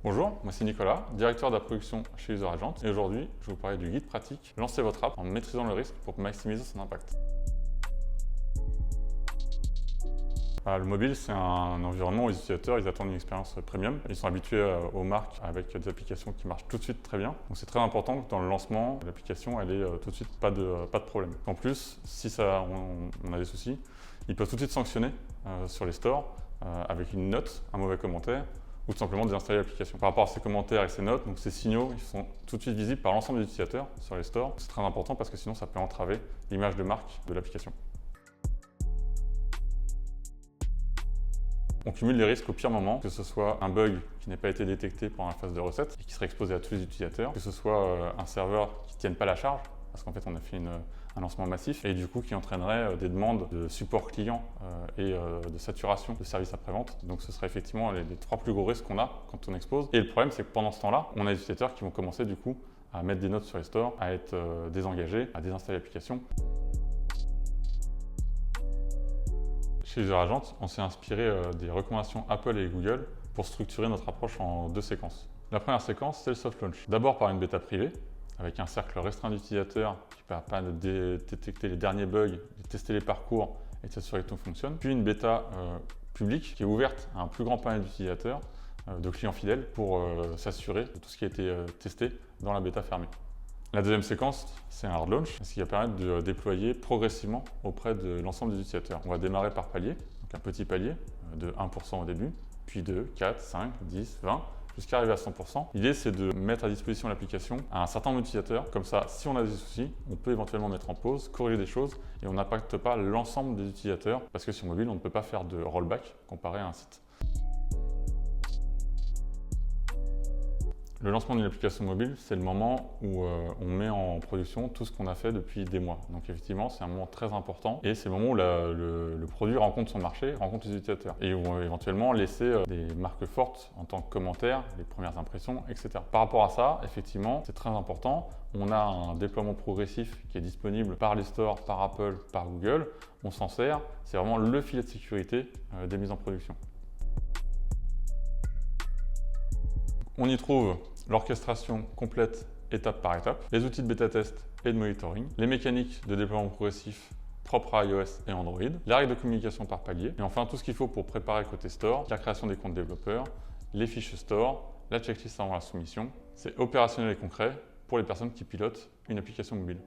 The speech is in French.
Bonjour, moi c'est Nicolas, directeur de la production chez UserAgent et aujourd'hui je vais vous parler du guide pratique Lancez votre app en maîtrisant le risque pour maximiser son impact. Le mobile, c'est un environnement où les utilisateurs ils attendent une expérience premium. Ils sont habitués aux marques avec des applications qui marchent tout de suite très bien. Donc c'est très important que dans le lancement, l'application elle ait tout de suite pas de problème. En plus, si on a des soucis, ils peuvent tout de suite sanctionner sur les stores avec une note, un mauvais commentaire ou tout simplement désinstaller l'application. Par rapport à ces commentaires et ces notes, donc ces signaux, ils sont tout de suite visibles par l'ensemble des utilisateurs sur les stores. C'est très important parce que sinon ça peut entraver l'image de marque de l'application. On cumule les risques au pire moment, que ce soit un bug qui n'ait pas été détecté pendant la phase de recette et qui serait exposé à tous les utilisateurs, que ce soit un serveur qui ne tienne pas la charge, parce qu'en fait on a fait un lancement massif et du coup qui entraînerait des demandes de support client et de saturation de services après-vente. Donc ce serait effectivement les trois plus gros risques qu'on a quand on expose. Et le problème c'est que pendant ce temps-là, on a des utilisateurs qui vont commencer du coup à mettre des notes sur les stores, à être désengagés, à désinstaller l'application. Chez UserAgent, on s'est inspiré des recommandations Apple et Google pour structurer notre approche en deux séquences. La première séquence, c'est le soft launch. D'abord par une bêta privée, avec un cercle restreint d'utilisateurs qui permet de détecter les derniers bugs, de tester les parcours et de s'assurer que tout fonctionne. Puis une bêta publique qui est ouverte à un plus grand panel d'utilisateurs, de clients fidèles, pour s'assurer de tout ce qui a été testé dans la bêta fermée. La deuxième séquence, c'est un hard launch, ce qui va permettre de déployer progressivement auprès de l'ensemble des utilisateurs. On va démarrer par palier, donc un petit palier de 1% au début, puis 2, 4, 5, 10, 20, jusqu'à arriver à 100%. L'idée, c'est de mettre à disposition l'application à un certain nombre d'utilisateurs. Comme ça, si on a des soucis, on peut éventuellement mettre en pause, corriger des choses et on n'impacte pas l'ensemble des utilisateurs parce que sur mobile, on ne peut pas faire de rollback comparé à un site. Le lancement d'une application mobile, c'est le moment où on met en production tout ce qu'on a fait depuis des mois. Donc effectivement, c'est un moment très important et c'est le moment où le produit rencontre son marché, rencontre les utilisateurs et où on va éventuellement laisser des marques fortes en tant que commentaires, les premières impressions, etc. Par rapport à ça, effectivement, c'est très important. On a un déploiement progressif qui est disponible par les stores, par Apple, par Google. On s'en sert. C'est vraiment le filet de sécurité des mises en production. On y trouve l'orchestration complète étape par étape, les outils de bêta-test et de monitoring, les mécaniques de déploiement progressif propres à iOS et Android, les règles de communication par palier, et enfin tout ce qu'il faut pour préparer côté store, la création des comptes développeurs, les fiches store, la checklist avant la soumission. C'est opérationnel et concret pour les personnes qui pilotent une application mobile.